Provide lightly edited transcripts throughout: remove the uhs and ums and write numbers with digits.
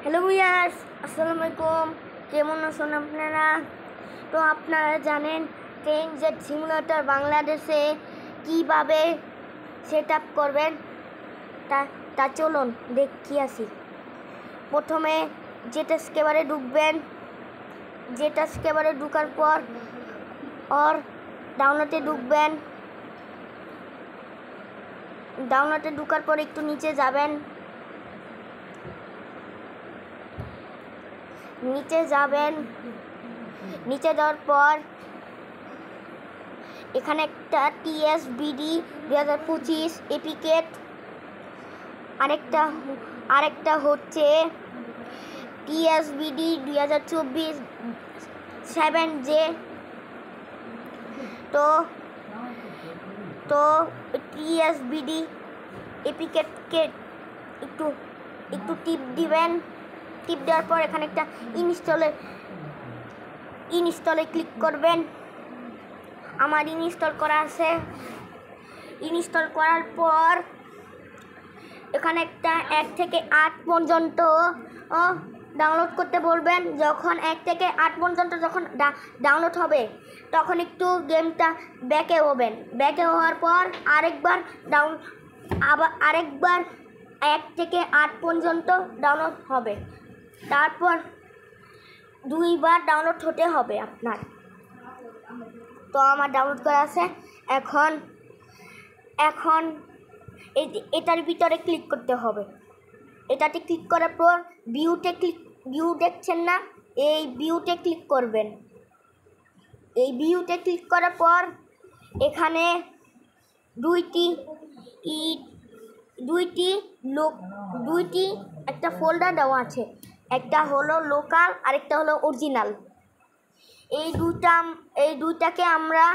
Hello viewers, আসসালামু আলাইকুম। কেমন আছেন আপনারা? তো আপনারা জানেন ট্রেনজেট সিমুলেটর বাংলাদেশে কীভাবে সেট আপ করবেন, তা চলুন দেখি আসি। প্রথমে জেটাস্কেবারে ঢুকবেন। জেটাস্কেবারে ঢুকার পর ডাউনলোডে ঢুকবেন। ডাউনলোডে ঢুকার পর একটু নিচে যাবেন। নিচে যাওয়ার পর এখানে একটা TSBD 2025 এপিকেট, আরেকটা হচ্ছে TSBD 2024 7J। তো TSBD এপিকেটকে একটু টিপ দিবেন। টিপ দেওয়ার পর এখানে একটা ইনস্টলে ক্লিক করবেন। আমার ইনস্টল করা আছে। ইনস্টল করার পর এখানে একটা 1 থেকে 8 পর্যন্ত ডাউনলোড করতে বলবেন। যখন 1 থেকে 8 পর্যন্ত যখন ডাউনলোড হবে তখন একটু গেমটা ব্যাকে হবেন। ব্যাকে হওয়ার পর আরেকবার 1 থেকে 8 পর্যন্ত ডাউনলোড হবে। তারপর 2 বার ডাউনলোড হতে হবে আপনার। তো আমার ডাউনলোড করা আছে। এখন এটার ভিতরে ক্লিক করতে হবে। এটাতে ক্লিক করার পর ভিউ দেখছেন না, এই ভিউতে ক্লিক করবেন। এই ভিউতে ক্লিক করার পর এখানে দুইটি একটা ফোল্ডার দেওয়া আছে। একটা হলো লোকাল, আরেকটা হলো অরিজিনাল। এই দুইটাকে আমরা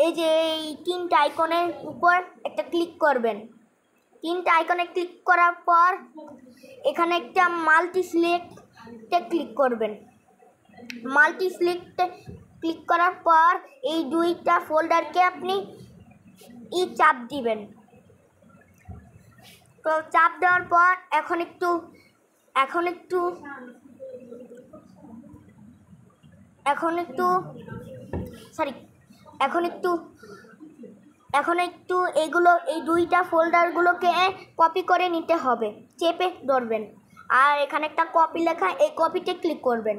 এই 3টা আইকনের উপর একটা ক্লিক করবেন। 3টা আইকনে ক্লিক করার পর এখানে একটা মাল্টি সিলেক্টে ক্লিক করবেন। মাল্টি সিলেক্টে ক্লিক করার পর এই 2টা ফোল্ডারকে আপনি চাপ দিবেন। তো চাপ দেওয়ার পর এখন একটু এই 2টা ফোল্ডারগুলোকে কপি করে নিতে হবে। চেপে ধরবেন আর এখানে একটা কপি লেখা, এই কপিতে ক্লিক করবেন।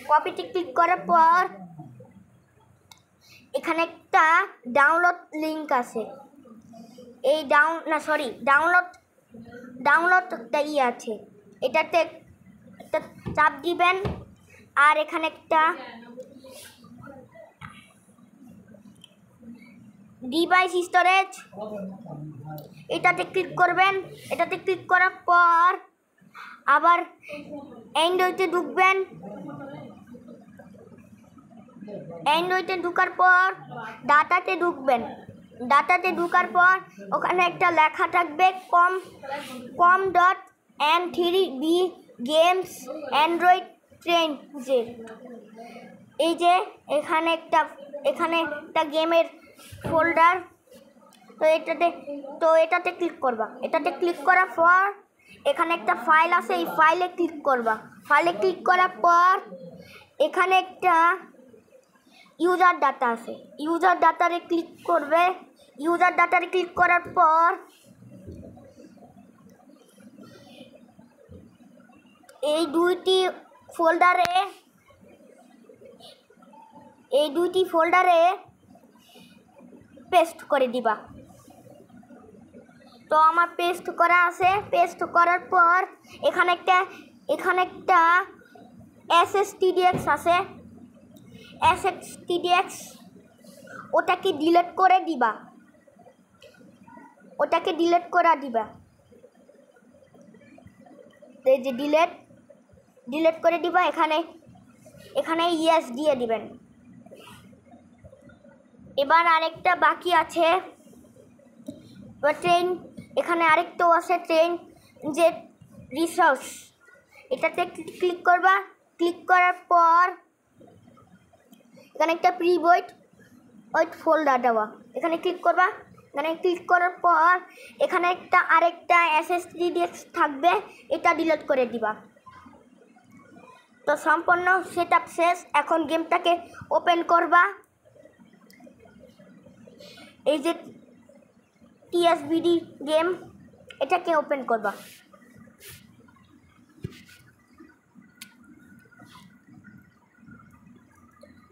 কপিতে ক্লিক করার পর এখানে একটা ডাউনলোড লিংক আছে। এই ডাউনলোডটা আছে, এটাতে একটা চাপ দিবেন। আর এখানে একটা ডিভাইস স্টোরেজ, এটাতে ক্লিক করবেন। এটাতে ক্লিক করার পর আবার অ্যান্ড্রয়েডে ঢুকবেন। অ্যান্ড্রয়েডে ঢুকার পর ডাটাতে ঢুকবেন। ডাটাতে ঢুকার পর ওখানে একটা লেখা থাকবে com.n3b গেমস অ্যান্ড্রয়েড ট্রেনজেট। এই যে এখানে একটা গেমের ফোল্ডার। তো এটাতে ক্লিক করবা। এটাতে ক্লিক করার পর এখানে একটা ফাইল আছে, এই ফাইলে ক্লিক করবা। ফাইলে ক্লিক করার পর এখানে একটা ইউজার ডাটা আছে, ইউজার ডাটারে ক্লিক করবে। ইউজার ডাটারে ক্লিক করার পর এই দুইটি ফোল্ডারে পেস্ট করে দিবা। তো আমার পেস্ট করা আছে। পেস্ট করার পর এখানে একটা SSTDX আছে। SSTDX ওটাকে ডিলিট করে দিবা। এই যে ডিলিট করে দিবা। এখানে ইয়েস দিয়ে দিবেন। এবার আরেকটা বাকি আছে ট্রেন। এখানে আরেকটাও আছে ট্রেনজেট রিসোর্স। এটাতে ক্লিক করবা। ক্লিক করার পর এখানে একটা প্রি ওয়েট ফোল্ডার দেওয়া, এখানে ক্লিক করবা। এখানে ক্লিক করার পর এখানে আরেকটা SSD ডিস্ক থাকবে, এটা ডিলিট করে দিবা। তো সম্পূর্ণ সেটআপ শেষ। এখন গেমটাকে ওপেন করবা। এই যে TSBD গেম, এটাকে ওপেন করবা।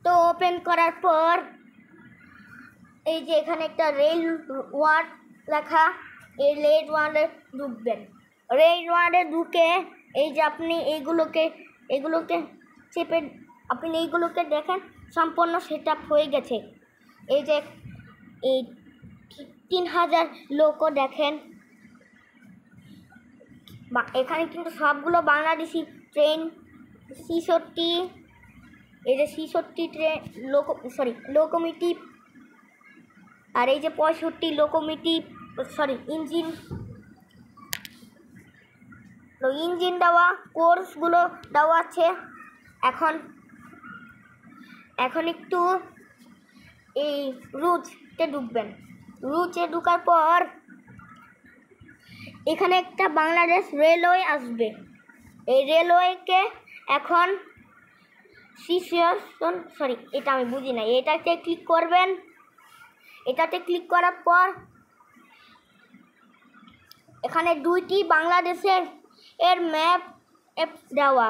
তো ওপেন করার পর এই যে এখানে একটা রেল ওয়ার্ড লেখা, এই রেল ওয়ার্ডে ঢুকবেন। রেল ওয়ার্ডে ঢুকে এই যে আপনি এইগুলোকে চেপে আপনি এইগুলোকে দেখেন সম্পূর্ণ সেটআপ হয়ে গেছে। এই যে এই 3000 লোকও দেখেন। এখানে কিন্তু সবগুলো বাংলাদেশি ট্রেন, 66, এই যে 66 ট্রেন লোকোমোটিভ, আর এই যে 65 লোকোমোটিভ ইঞ্জিন দেওয়া, কোর্সগুলো দেওয়া আছে। এখন একটু এই রুটে ঢুকবেন। রুটে ঢুকার পর এখানে একটা বাংলাদেশ রেলওয়ে আসবে। এই রেলওয়েকে এখন এটা আমি বুঝি না, এটাতে ক্লিক করবেন। এটাতে ক্লিক করার পর এখানে 2টি বাংলাদেশের ম্যাপ দেওয়া।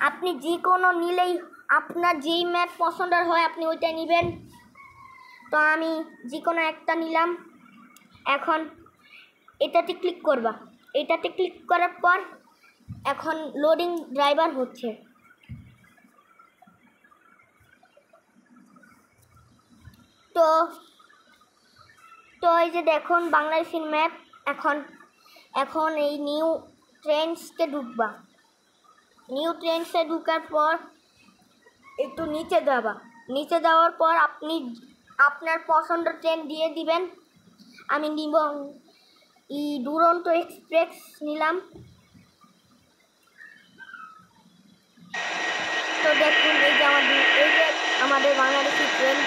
আপনি যে কোনো নিলেই, আপনার যেই ম্যাপ পছন্দের হয় আপনি ওইটা নেবেন। তো আমি যে কোনো একটা নিলাম। এখন এটাতে ক্লিক করবা। এটাতে ক্লিক করার পর এখন লোডিং ড্রাইভার হচ্ছে। তো এই যে দেখুন বাংলাদেশের ম্যাপ। এখন এই নিউ ট্রেন্ডসকে ঢুকবা। নিউ ট্রেন্ডসে ঢুকার পর একটু নিচে যাবা। নিচে যাওয়ার পর আপনি আপনার পছন্দের ট্রেন দিয়ে দিবেন। আমি নিব দুরন্ত এক্সপ্রেস নিলাম। তো দেখুন এই যে আমাদের বাংলাদেশি ট্রেন